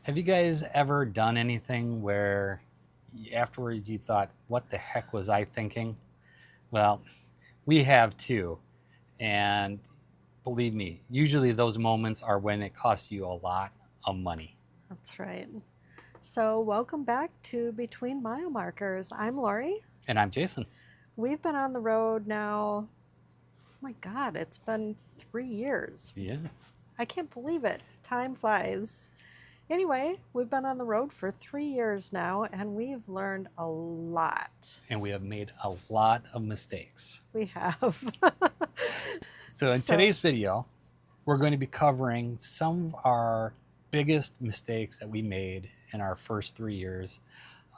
Have you guys ever done anything where afterwards you thought, what the heck was I thinking? Well, we have too. And believe me, usually those moments are when it costs you a lot of money. That's right. So, welcome back to Between Mile Markers. I'm Lori. And I'm Jason. We've been on the road now, oh my God, it's been 3 years. Yeah. I can't believe it. Time flies. Anyway, we've been on the road for 3 years now, and we've learned a lot. And we have made a lot of mistakes. We have. So in today's video, we're going to be covering some of our biggest mistakes that we made in our first 3 years.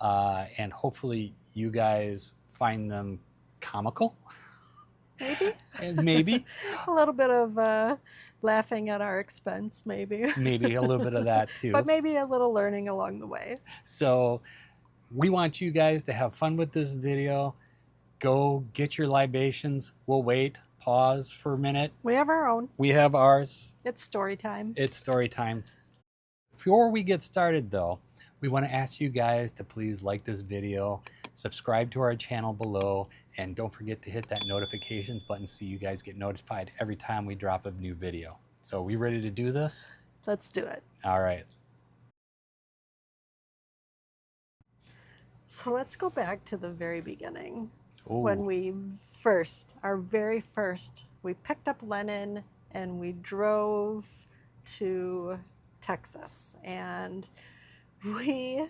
And hopefully you guys find them comical. Maybe. And maybe. A little bit of laughing at our expense, maybe. Maybe a little bit of that too. But maybe a little learning along the way. So we want you guys to have fun with this video. Go get your libations. We'll wait. Pause for a minute. We have our own. We have ours. It's story time. It's story time. Before we get started though, we want to ask you guys to please like this video, subscribe to our channel below, and don't forget to hit that notifications button so you guys get notified every time we drop a new video. So are we ready to do this? Let's do it. All right. So let's go back to the very beginning. Ooh. When we we picked up Lennon and we drove to Texas, and we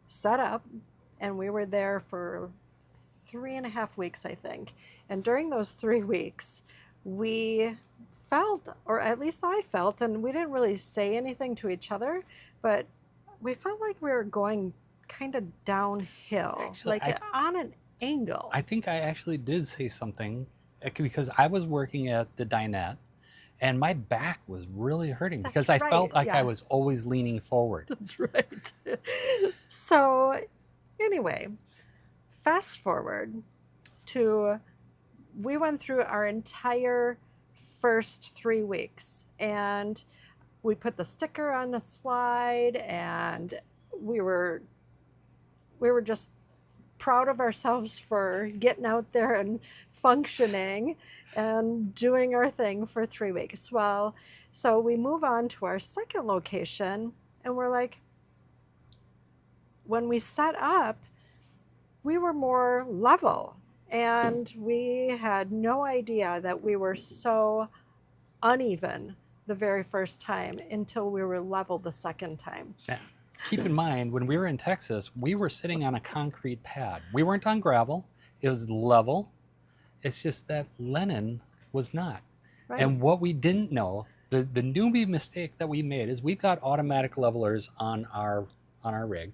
set up, and we were there for 3.5 weeks, I think. And during those 3 weeks, we felt, or at least I felt, and we didn't really say anything to each other, but we felt like we were going kind of downhill, Actually, on an angle. I think I actually did say something because I was working at the dinette and my back was really hurting because I felt like I was always leaning forward. That's right. So anyway, fast forward to, we went through our entire first 3 weeks, and we put the sticker on the slide, and we were just proud of ourselves for getting out there and functioning and doing our thing for 3 weeks. Well, so we move on to our second location, and we're like, when we set up, we were more level, and we had no idea that we were so uneven the very first time until we were level the second time. Yeah. Keep in mind, when we were in Texas, we were sitting on a concrete pad. We weren't on gravel. It was level. It's just that Lennon was not. Right. And what we didn't know, the newbie mistake that we made is we've got automatic levelers on our rig.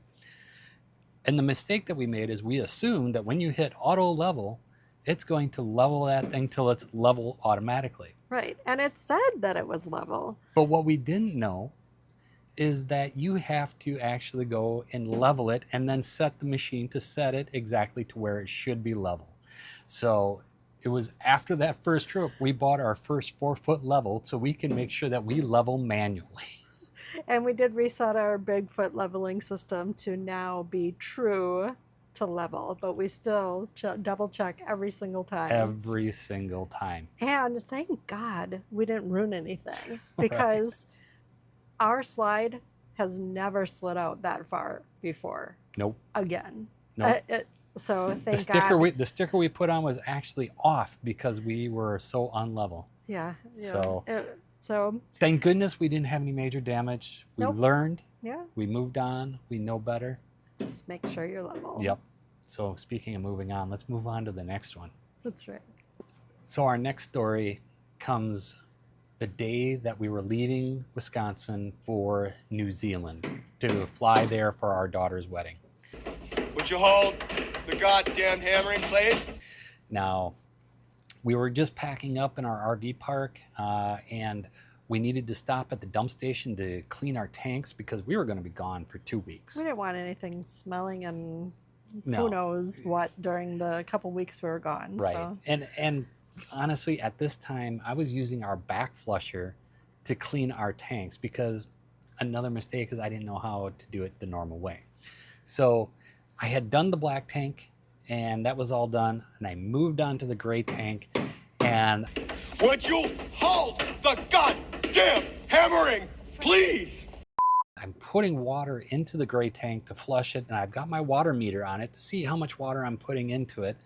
And the mistake that we made is we assumed that when you hit auto level, it's going to level that thing till it's level automatically. Right. And it said that it was level. But what we didn't know is that you have to actually go and level it and then set the machine to set it exactly to where it should be level. So it was after that first trip, we bought our first 4-foot level so we can make sure that we level manually. And we did reset our Bigfoot leveling system to now be true to level, but we still double check every single time. Every single time. And thank God we didn't ruin anything, because our slide has never slid out that far before. Nope. Again. Nope. So thank God. The sticker we put on was actually off because we were so unlevel. Yeah. So thank goodness we didn't have any major damage. We learned. Yeah. We moved on. We know better. Just make sure you're level. Yep. So speaking of moving on, let's move on to the next one. That's right. So our next story comes the day that we were leaving Wisconsin for New Zealand to fly there for our daughter's wedding. Would you hold the goddamn hammering, please? Now, we were just packing up in our RV park, and we needed to stop at the dump station to clean our tanks because we were going to be gone for 2 weeks. We didn't want anything smelling and who knows what during the couple weeks we were gone. Right. So. And honestly, at this time, I was using our backflusher to clean our tanks because another mistake because I didn't know how to do it the normal way. So I had done the black tank, and that was all done, and I moved on to the gray tank, and Would you hold the goddamn hammering, please? I'm putting water into the gray tank to flush it, and I've got my water meter on it to see how much water I'm putting into it.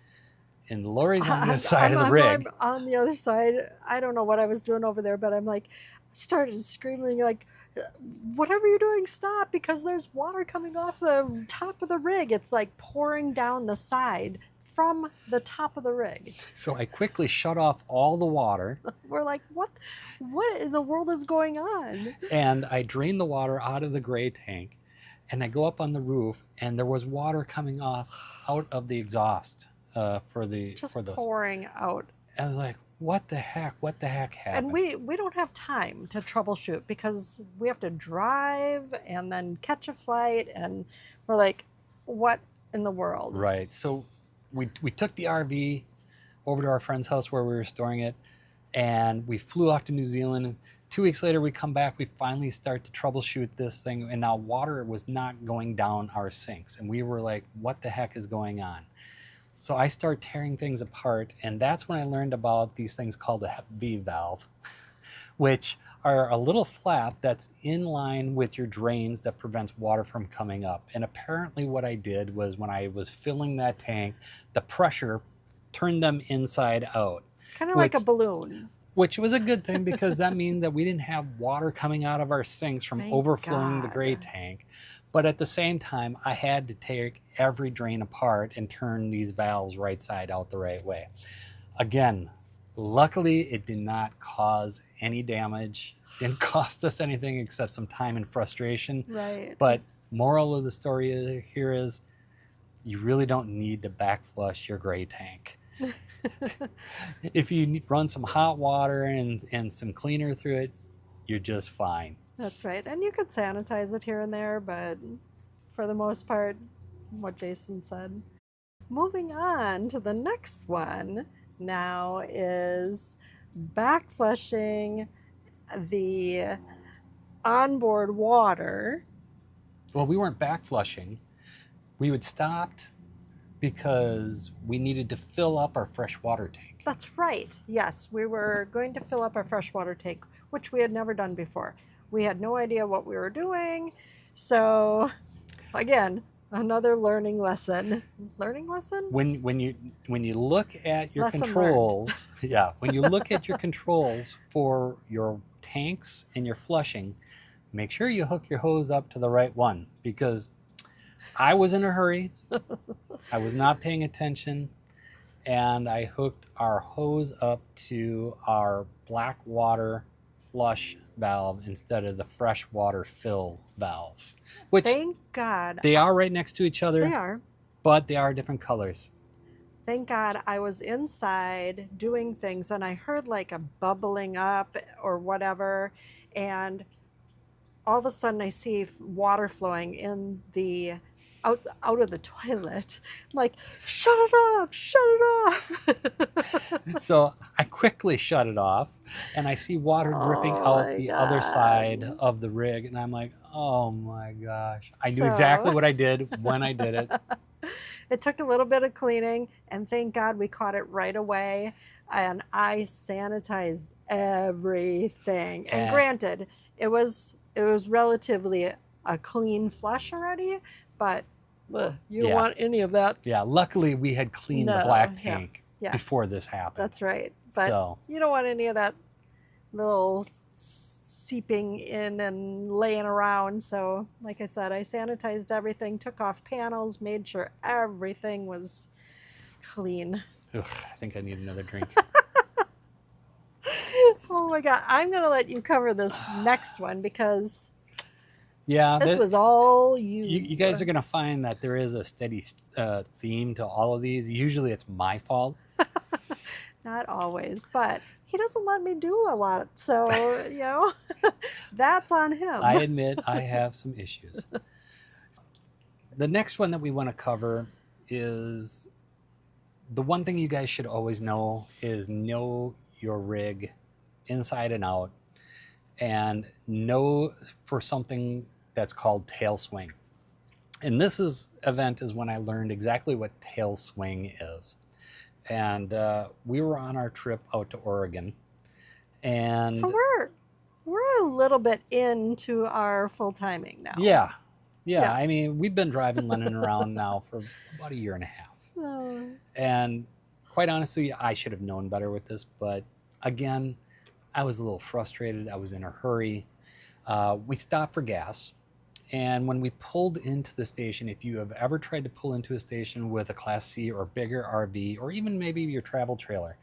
And Lori's on this side of the rig. I'm on the other side. I don't know what I was doing over there, but I'm like, started screaming like, whatever you're doing, stop, because there's water coming off the top of the rig. It's like pouring down the side from the top of the rig. So I quickly shut off all the water. We're like, what in the world is going on? And I drained the water out of the gray tank, and I go up on the roof, and there was water coming off out of the exhaust for those. Pouring out. I was like, what the heck happened? And we don't have time to troubleshoot because we have to drive and then catch a flight, and we're like, what in the world? Right. So we took the RV over to our friend's house where we were storing it, and we flew off to New Zealand. 2 weeks later, we come back, we finally start to troubleshoot this thing, and now water was not going down our sinks. And we were like, what the heck is going on? So I start tearing things apart, and that's when I learned about these things called a Hep V valve, which are a little flap that's in line with your drains that prevents water from coming up. And apparently what I did was when I was filling that tank, the pressure turned them inside out. Kind of like a balloon. Which was a good thing because that means that we didn't have water coming out of our sinks from overflowing the gray tank. But at the same time, I had to take every drain apart and turn these valves right side out the right way. Again, luckily it did not cause any damage, didn't cost us anything except some time and frustration. Right. But moral of the story here is you really don't need to backflush your gray tank. If you run some hot water and some cleaner through it, you're just fine. That's right. And you could sanitize it here and there, but for the most part, what Jason said. Moving on to the next one now is backflushing the onboard water. Well, we weren't backflushing. We would stop because we needed to fill up our fresh water tank. That's right. Yes, we were going to fill up our freshwater tank, which we had never done before. We had no idea what we were doing. So, again, another learning lesson. Learning lesson? When you look at your Lesson controls, yeah, when you look at your controls for your tanks and your flushing, make sure you hook your hose up to the right one, because I was in a hurry. I was not paying attention, and I hooked our hose up to our black water flush valve instead of the fresh water fill valve, which thank God they are right next to each other. They are. But they are different colors. Thank God I was inside doing things and I heard like a bubbling up or whatever, and all of a sudden I see water flowing in the out of the toilet. I'm like, shut it off. So I quickly shut it off, and I see water dripping out the other side of the rig, and I'm like, oh my gosh. I knew exactly what I did when I did it. It took a little bit of cleaning, and thank God we caught it right away, and I sanitized everything. And granted, it was relatively a clean flush already, but you don't want any of that. Yeah, luckily we had cleaned the black tank before this happened. That's right. But you don't want any of that little seeping in and laying around. So, like I said, I sanitized everything, took off panels, made sure everything was clean. Ugh, I think I need another drink. Oh my God. I'm going to let you cover this next one because this was all you. You guys are going to find that there is a steady theme to all of these. Usually it's my fault. Not always, but he doesn't let me do a lot. So, that's on him. I admit I have some issues. The next one that we want to cover is the one thing you guys should always know is know your rig inside and out. and know for something that's called tail swing. And this event is when I learned exactly what tail swing is. And we were on our trip out to Oregon, and So we're a little bit into our full timing now. yeah. Yeah. I mean, we've been driving Lennon around now for about a year and a half. Oh. And quite honestly, I should have known better with this, but again, I was a little frustrated. I was in a hurry. We stopped for gas, and when we pulled into the station, if you have ever tried to pull into a station with a Class C or bigger RV, or even maybe your travel trailer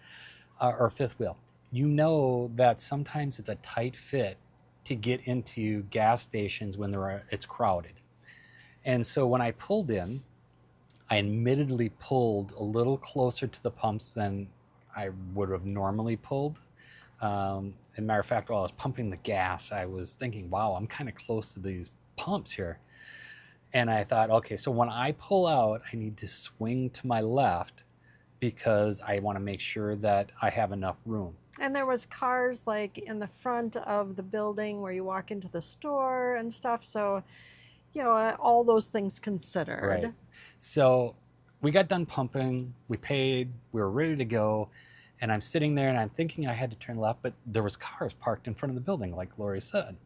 or fifth wheel, you know that sometimes it's a tight fit to get into gas stations when it's crowded. And so when I pulled in, I admittedly pulled a little closer to the pumps than I would have normally pulled. As a matter of fact, while I was pumping the gas, I was thinking, wow, I'm kind of close to these pumps here. And I thought, okay, so when I pull out, I need to swing to my left because I want to make sure that I have enough room. And there was cars like in the front of the building where you walk into the store and stuff. So, you know, all those things considered. Right. So we got done pumping, we paid, we were ready to go. And I'm sitting there and I'm thinking I had to turn left, but there was cars parked in front of the building, like Lori said.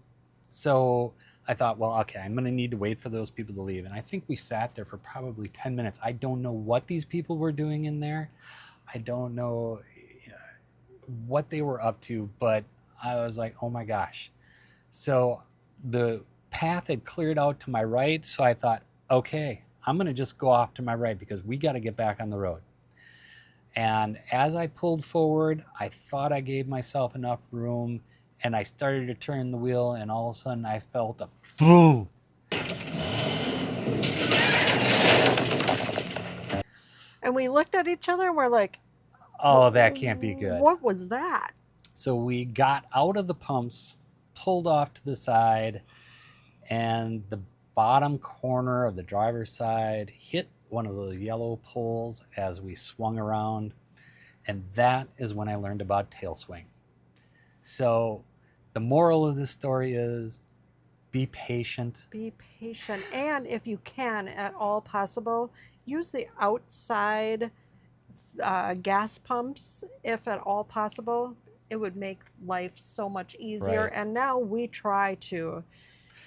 So I thought, well, okay, I'm going to need to wait for those people to leave. And I think we sat there for probably 10 minutes. I don't know what these people were doing in there. I don't know what they were up to, but I was like, oh my gosh. So the path had cleared out to my right. So I thought, okay, I'm going to just go off to my right because we got to get back on the road. And as I pulled forward, I thought I gave myself enough room, and I started to turn the wheel, and all of a sudden I felt a boom. And we looked at each other and we're like, oh, that can't be good. What was that? So we got out of the pumps, pulled off to the side, and the bottom corner of the driver's side hit one of those yellow poles as we swung around. And that is when I learned about tail swing. So the moral of this story is be patient. Be patient. And if you can, at all possible, use the outside gas pumps, if at all possible. It would make life so much easier. Right. And now we try to.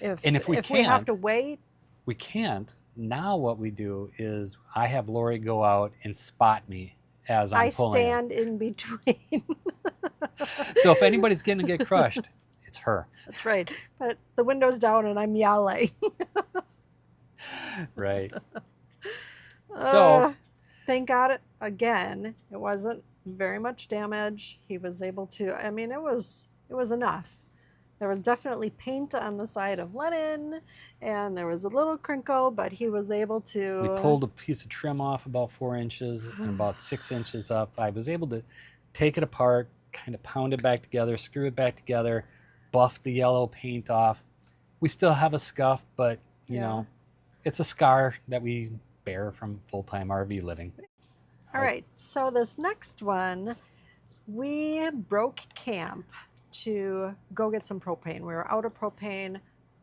If we have to wait. We can't. Now what we do is I have Lori go out and spot me as I'm pulling. I stand in between. So if anybody's going to get crushed, it's her. That's right. But the window's down and I'm yelling. Right. So thank God again, it wasn't very much damage. He was able to, I mean, it was enough. There was definitely paint on the side of Lennon, and there was a little crinkle, but he was able to... We pulled a piece of trim off about 4 inches and about 6 inches up. I was able to take it apart, kind of pound it back together, screw it back together, buff the yellow paint off. We still have a scuff, but, you know, it's a scar that we bear from full-time RV living. All right, so this next one, we broke camp to go get some propane. We were out of propane.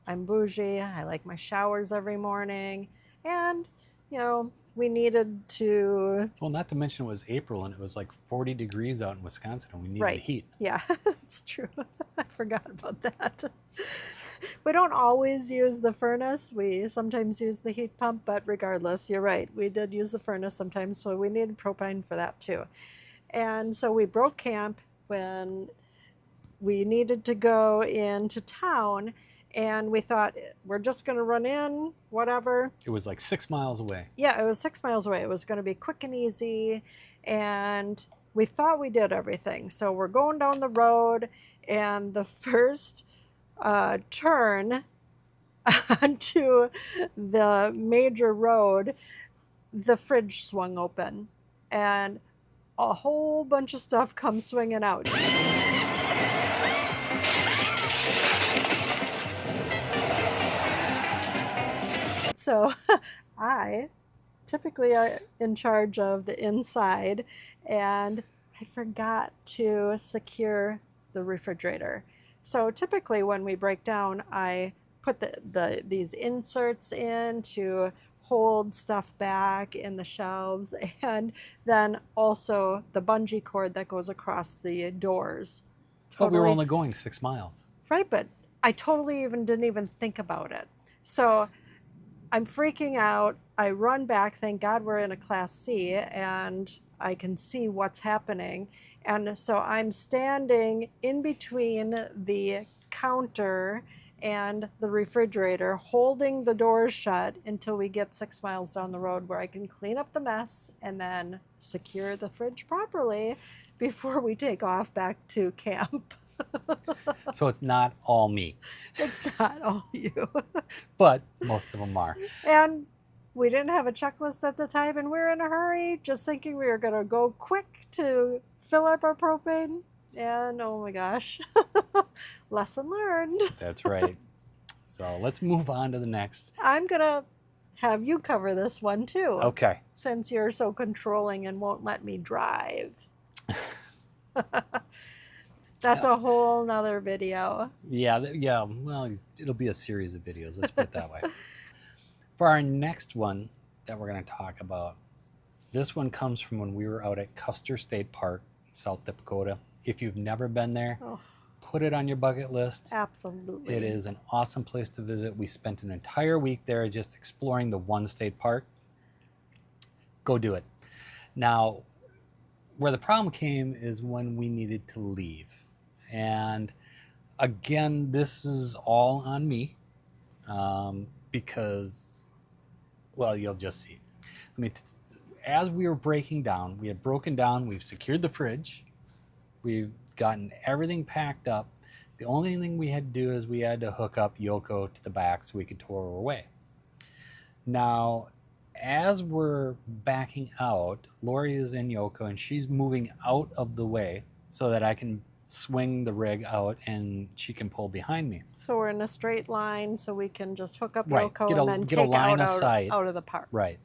I'm bougie. I like my showers every morning. And, you know, we needed to... Well, not to mention it was April and it was like 40 degrees out in Wisconsin and we needed heat. Yeah, it's true. I forgot about that. We don't always use the furnace. We sometimes use the heat pump, but regardless, you're right. We did use the furnace sometimes, so we needed propane for that too. And so we broke camp when we needed to go into town, and we thought we're just going to run in, whatever. It was like 6 miles away. Yeah, it was 6 miles away. It was going to be quick and easy, and we thought we did everything. So we're going down the road, and the first turn onto the major road, the fridge swung open, and a whole bunch of stuff comes swinging out. So I typically are in charge of the inside, and I forgot to secure the refrigerator. So typically when we break down, I put these inserts in to hold stuff back in the shelves, and then also the bungee cord that goes across the doors. But we were only going 6 miles. Right, but I totally didn't even think about it. So I'm freaking out. I run back. Thank God we're in a Class C and I can see what's happening. And so I'm standing in between the counter and the refrigerator, holding the doors shut until we get 6 miles down the road where I can clean up the mess and then secure the fridge properly before we take off back to camp. So it's not all me. It's not all you. But most of them are. And we didn't have a checklist at the time, and we were in a hurry, just thinking we were going to go quick to fill up our propane. And oh my gosh, lesson learned. That's right. So let's move on to the next. I'm going to have you cover this one too. Okay. Since you're so controlling and won't let me drive. That's a whole nother video. Yeah. Well, it'll be a series of videos. Let's put it that way. For our next one that we're going to talk about, this one comes from when we were out at Custer State Park, South Dakota. If you've never been there, put it on your bucket list. Absolutely. It is an awesome place to visit. We spent an entire week there just exploring the one state park. Go do it. Now, where the problem came is when we needed to leave. And again, this is all on me because, well, you'll just see. I mean, as we were breaking down, we had broken down, we've secured the fridge, we've gotten everything packed up. The only thing we had to do is we had to hook up Yoko to the back so we could tow her away. Now, as we're backing out, Lori is in Yoko and she's moving out of the way so that I can swing the rig out and she can pull behind me. So we're in a straight line so we can just hook up Right. Yoko Get a- and then get a take line out, of sight. out of the park. Right.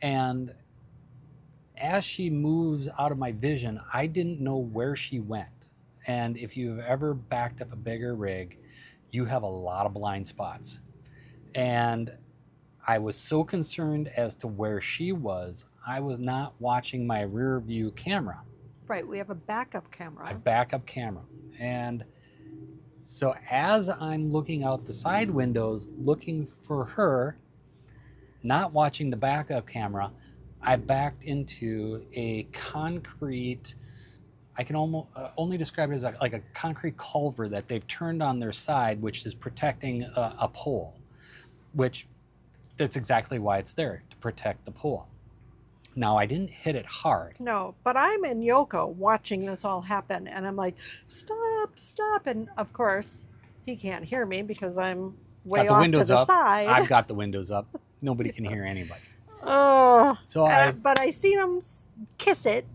And as she moves out of my vision, I didn't know where she went. And if you've ever backed up a bigger rig, you have a lot of blind spots. And I was so concerned as to where she was, I was not watching my rear view camera. Right, we have a backup camera. A backup camera. And so as I'm looking out the side windows, looking for her, not watching the backup camera, I backed into a concrete, I can almost only describe it as like a concrete culvert that they've turned on their side, which is protecting a pole, which that's exactly why it's there, to protect the pole. Now, I didn't hit it hard. No, but I'm in Yoko watching this all happen, and I'm like, stop, stop. And of course, he can't hear me because I'm way Got the off windows to the up. side. I've got the windows up. Nobody can hear anybody. Oh, So but I seen him kiss it.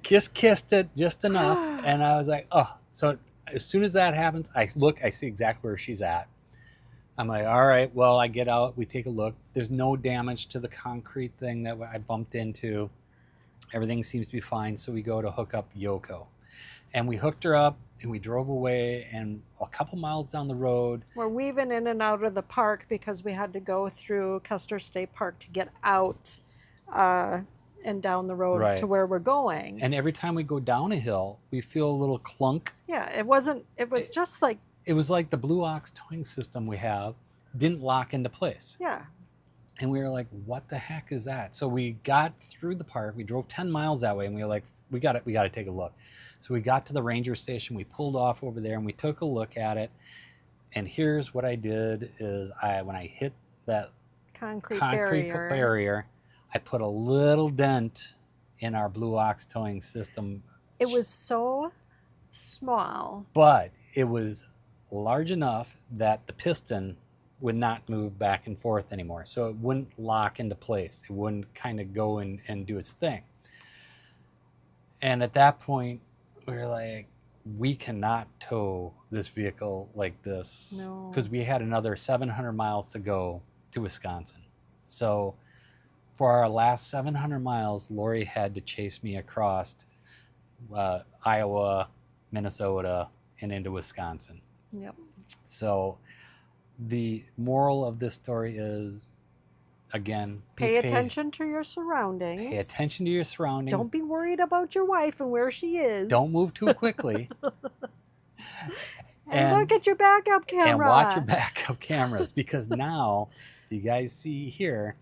kissed it just enough, and I was like, oh. So as soon as that happens, I look, I see exactly where she's at. I'm like, all right, well, I get out, we take a look. There's no damage to the concrete thing that I bumped into. Everything seems to be fine, so we go to hook up Yoko. And we hooked her up, and we drove away, and a couple miles down the road. We're weaving in and out of the park because we had to go through Custer State Park to get out and down the road to where we're going. And every time we go down a hill, we feel a little clunk. Yeah, it was just like... It was like the Blue Ox towing system we have didn't lock into place. Yeah. And we were like, what the heck is that? So we got through the park. We drove 10 miles that way, and we were like, we got to take a look. So we got to the ranger station. We pulled off over there, and we took a look at it. And here's what I did is when I hit that concrete barrier, I put a little dent in our Blue Ox towing system. It was so small. But it was large enough that the piston would not move back and forth anymore. So it wouldn't lock into place. It wouldn't kind of go and do its thing. And at that point, we were like, we cannot tow this vehicle like this. No. Because we had another 700 miles to go to Wisconsin. So for our last 700 miles, Lori had to chase me across Iowa, Minnesota, and into Wisconsin. Yep. So the moral of this story is, again, Pay attention to your surroundings. Pay attention to your surroundings. Don't be worried about your wife and where she is. Don't move too quickly. and look at your backup camera. And watch your backup cameras, because now, if you guys see here,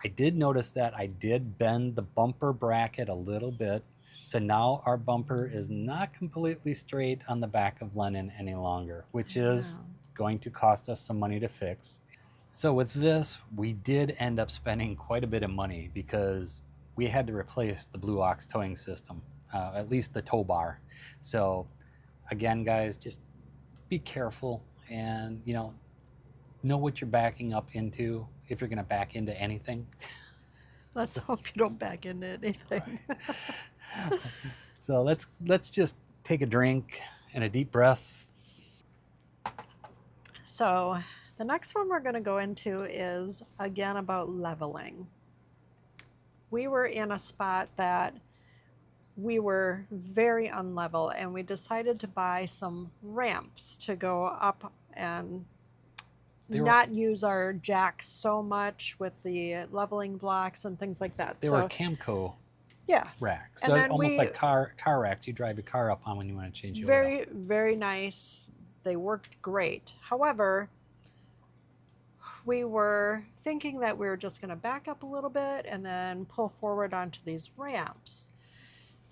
I did notice that I did bend the bumper bracket a little bit. So now our bumper is not completely straight on the back of Lennon any longer, which is going to cost us some money to fix. So with this, we did end up spending quite a bit of money because we had to replace the Blue Ox towing system, at least the tow bar. So again, guys, just be careful and, know what you're backing up into if you're going to back into anything. Let's hope you don't back into anything. Right. So let's just take a drink and a deep breath. So the next one we're going to go into is, again, about leveling. We were in a spot that we were very unlevel, and we decided to buy some ramps to go up and not use our jacks so much with the leveling blocks and things like that. They were Camco racks. And So then almost like car racks you drive your car up on when you want to change your oil. Very, very nice. They worked great. However, we were thinking that we were just going to back up a little bit and then pull forward onto these ramps.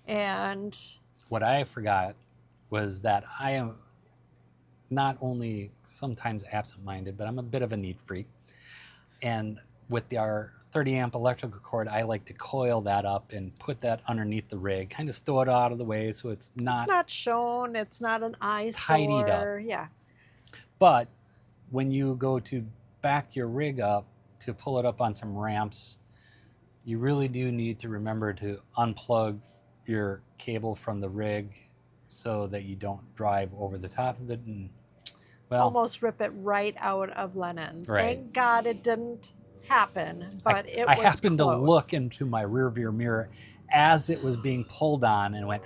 And what I forgot was that I am not only sometimes absent-minded, but I'm a bit of a neat freak. And with our 30 amp electrical cord, I like to coil that up and put that underneath the rig, kind of stow it out of the way so it's not shown, it's not an eyesore. Tidied up. Yeah. But when you go to back your rig up to pull it up on some ramps, you really do need to remember to unplug your cable from the rig so that you don't drive over the top of it and, well, almost rip it right out of Lennon. Right. Thank God it didn't happen, but I happened to look into my rear view mirror as it was being pulled on and went,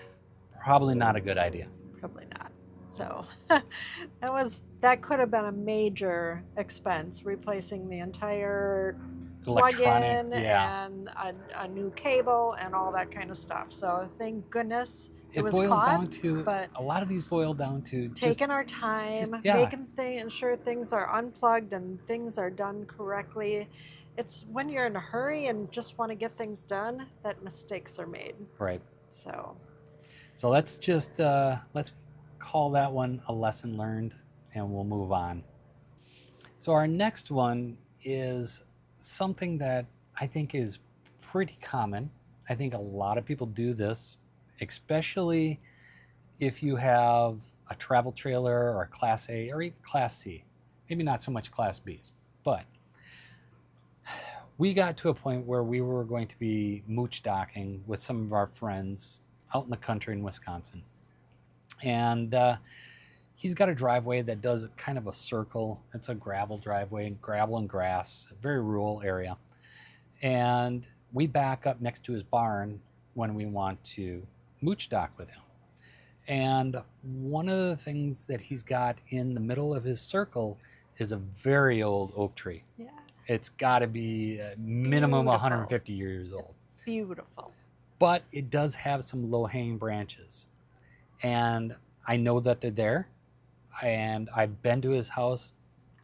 probably not a good idea. Probably not. So that could have been a major expense, replacing the entire plug-in and a new cable and all that kind of stuff. So thank goodness it was boils caught, down to, but a lot of these boil down to taking our time, making sure things are unplugged and things are done correctly. It's when you're in a hurry and just want to get things done that mistakes are made. Right. So let's just let's call that one a lesson learned, and we'll move on. So our next one is something that I think is pretty common. I think a lot of people do this, especially if you have a travel trailer or a Class A or even Class C. Maybe not so much Class Bs, but we got to a point where we were going to be Moochdocking with some of our friends out in the country in Wisconsin. And he's got a driveway that does kind of a circle. It's a gravel driveway, gravel and grass, a very rural area. And we back up next to his barn when we want to Moochdog with him. And one of the things that he's got in the middle of his circle is a very old oak tree. yeah, It's got to be a minimum 150 years old. it's beautiful. But it does have some low-hanging branches. And I know that they're there. And I've been to his house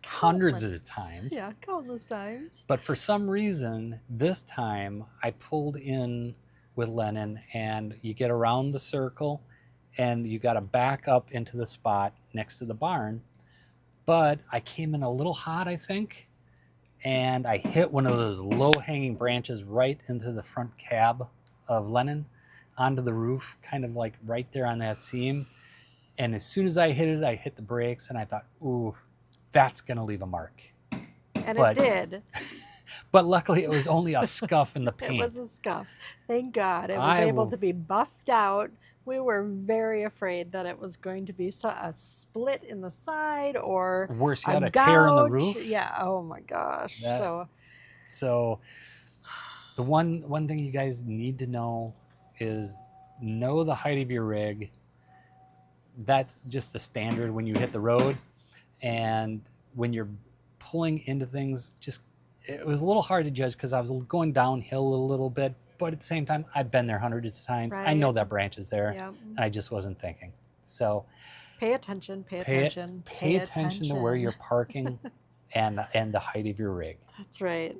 hundreds of times. Yeah, countless times. But for some reason, this time I pulled in with Lennon, and you get around the circle and you got to back up into the spot next to the barn. But I came in a little hot, I think, and I hit one of those low-hanging branches right into the front cab of Lennon, onto the roof, kind of like right there on that seam. And as soon as I hit it, I hit the brakes, and I thought, ooh, that's going to leave a mark. And it did. But luckily, it was only a scuff in the paint. It was a scuff. Thank God. It was able to be buffed out. We were very afraid that it was going to be a split in the side or worse, you had a tear in the roof. Yeah. Oh my gosh. So the one thing you guys need to know is know the height of your rig. That's just the standard when you hit the road. And when you're pulling into things, it was a little hard to judge because I was going downhill a little bit, but at the same time, I've been there hundreds of times. I know Right. that branch is there, Yep. and I just wasn't thinking. So Pay attention, pay attention, pay attention to where you're parking and the height of your rig. That's right.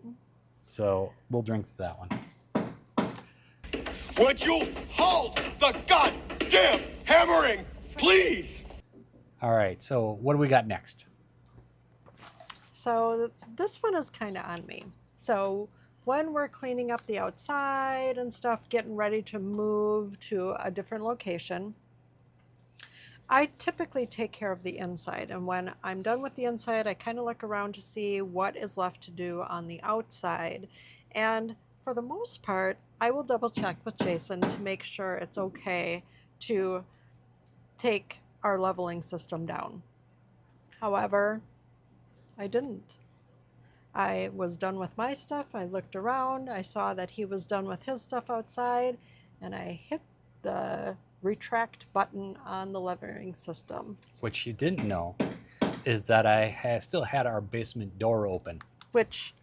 So we'll drink to that one. Would you hold the goddamn hammering, please? All right, so what do we got next? So this one is kind of on me. So when we're cleaning up the outside and stuff, getting ready to move to a different location, I typically take care of the inside. And when I'm done with the inside, I kind of look around to see what is left to do on the outside. And for the most part, I will double check with Jason to make sure it's okay to take our leveling system down. However, I didn't. I was done with my stuff. I looked around. I saw that he was done with his stuff outside, and I hit the retract button on the leveling system. What you didn't know is that I still had our basement door open. Which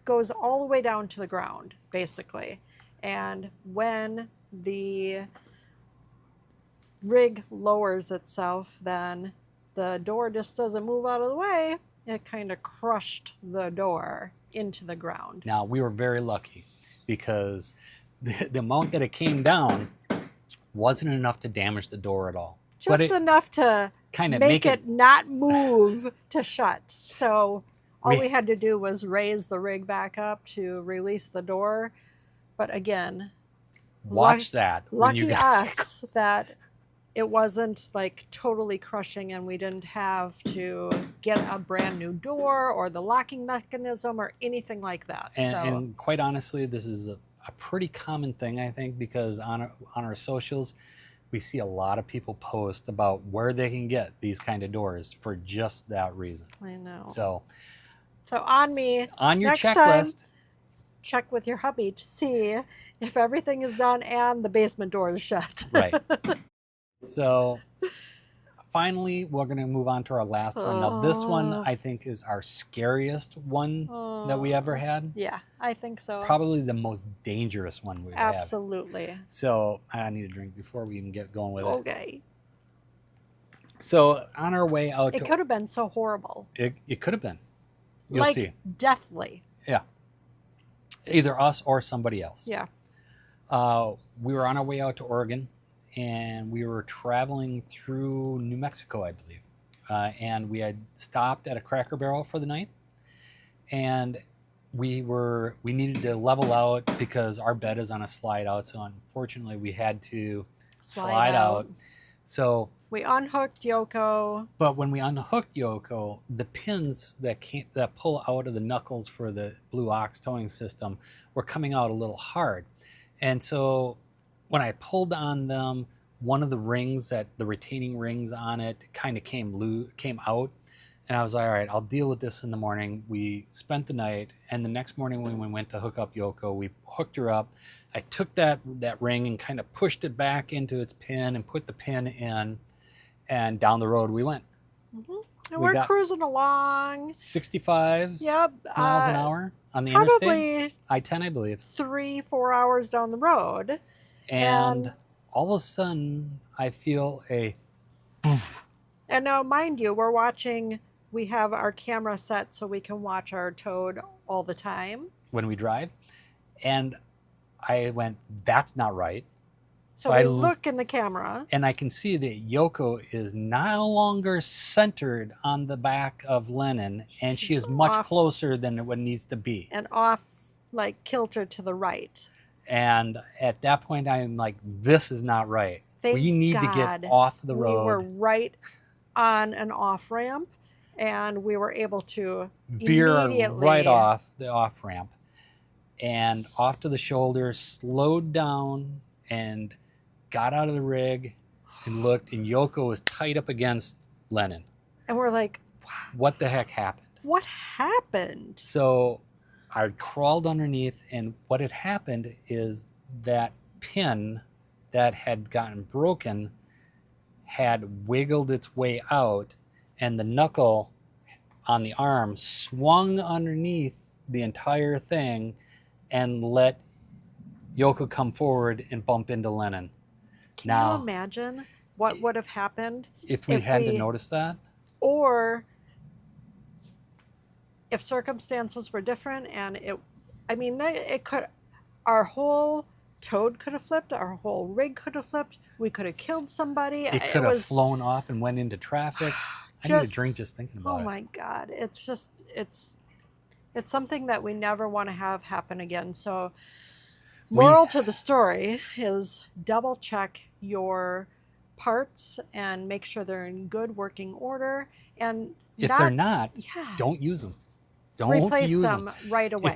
goes all the way down to the ground, basically. And when the rig lowers itself, then the door just doesn't move out of the way. It kind of crushed the door into the ground. Now, we were very lucky because the amount that it came down wasn't enough to damage the door at all. Just enough to kind of make it not move to shut. So all we had to do was raise the rig back up to release the door. But again, watch that. Lucky us that it wasn't like totally crushing and we didn't have to get a brand new door or the locking mechanism or anything like that. And quite honestly, this is a pretty common thing, I think, because on our socials, we see a lot of people post about where they can get these kind of doors for just that reason. I know. So on me, on your next checklist, time, check with your hubby to see if everything is done and the basement door is shut. Right. So finally, we're going to move on to our last one. Now, this one, I think, is our scariest one that we ever had. Yeah, I think so. Probably the most dangerous one we've had. Absolutely. So I need a drink before we even get going with it. Okay. So on our way out, it could have been so horrible. It could have been. You'll see. Deathly. Yeah. Either us or somebody else. Yeah. We were on our way out to Oregon, and we were traveling through New Mexico, I believe. And we had stopped at a Cracker Barrel for the night, and we needed to level out because our bed is on a slide out. So unfortunately, we had to slide out. So we unhooked Yoko. But when we unhooked Yoko, the pins that pull out of the knuckles for the Blue Ox towing system were coming out a little hard. And so when I pulled on them, one of the rings, the retaining rings on it, kind of came out. And I was like, all right, I'll deal with this in the morning. We spent the night, and the next morning when we went to hook up Yoko, we hooked her up. I took that ring and kind of pushed it back into its pin and put the pin in, and down the road we went. Mm-hmm. And we're cruising along. 65 miles an hour on the interstate. I-10, I believe. 3-4 hours down the road. And all of a sudden, I feel a poof. And now, mind you, we have our camera set so we can watch our toad all the time. When we drive. And I went, that's not right. So I look in the camera. And I can see that Yoko is no longer centered on the back of Lennon, and she is much closer than what needs to be. And off, like, kilter to the right. And at that point, I'm like, this is not right. We need to get off the road. We were right on an off-ramp, and we were able to veer right off the off-ramp and off to the shoulder, slowed down, and got out of the rig and looked, and Yoko was tied up against Lennon. And we're like, what the heck happened? What happened? So I crawled underneath, and what had happened is that pin that had gotten broken had wiggled its way out and the knuckle on the arm swung underneath the entire thing and let Yoko come forward and bump into Lennon. Can Now, you imagine what would have happened if we hadn't noticed that? Or if circumstances were different and it could, our whole toad could have flipped, our whole rig could have flipped, we could have killed somebody. It could have flown off and went into traffic. I need a drink just thinking about it. Oh my God. It's just, it's something that we never want to have happen again. So moral to the story is double check your parts and make sure they're in good working order. And if they're not, don't use them. Don't replace use them right away.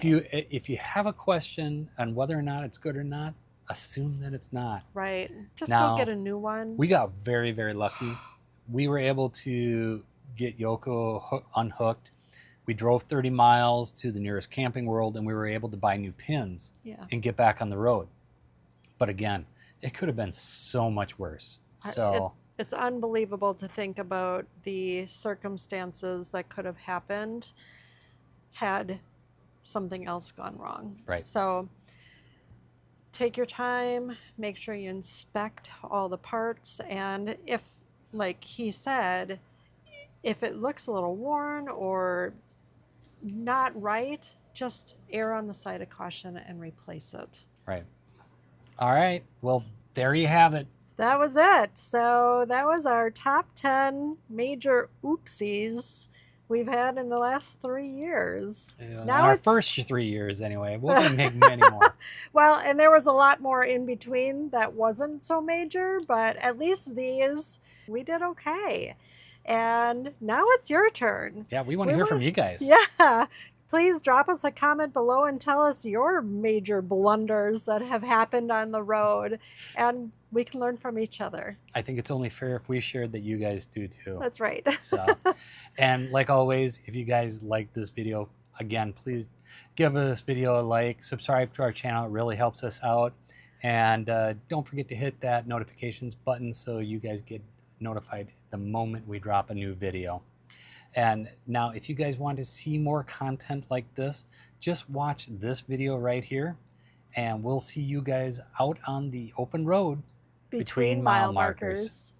If you have a question on whether or not it's good or not, assume that it's not. Right. Just now, go get a new one. We got very, very lucky. We were able to get Yoko unhooked. We drove 30 miles to the nearest Camping World, and we were able to buy new pins and get back on the road. But again, it could have been so much worse. So it's unbelievable to think about the circumstances that could have happened had something else gone wrong. Right. So take your time, make sure you inspect all the parts, and if, like he said, if it looks a little worn or not right, just err on the side of caution and replace it. Right. All right. Well, there you have it. That was it. So that was our top 10 major oopsies we've had in the last 3 years. Now our first 3 years anyway. We're going to make many more. Well, and there was a lot more in between that wasn't so major, but at least these, we did okay. And now it's your turn. Yeah, we want to hear from you guys. Yeah. Please drop us a comment below and tell us your major blunders that have happened on the road, and we can learn from each other. I think it's only fair if we shared that you guys do too. That's right. So, and like always, if you guys like this video, again, please give this video a like, subscribe to our channel. It really helps us out. And don't forget to hit that notifications button so you guys get notified the moment we drop a new video. And now, if you guys want to see more content like this, just watch this video right here, and we'll see you guys out on the open road between mile markers.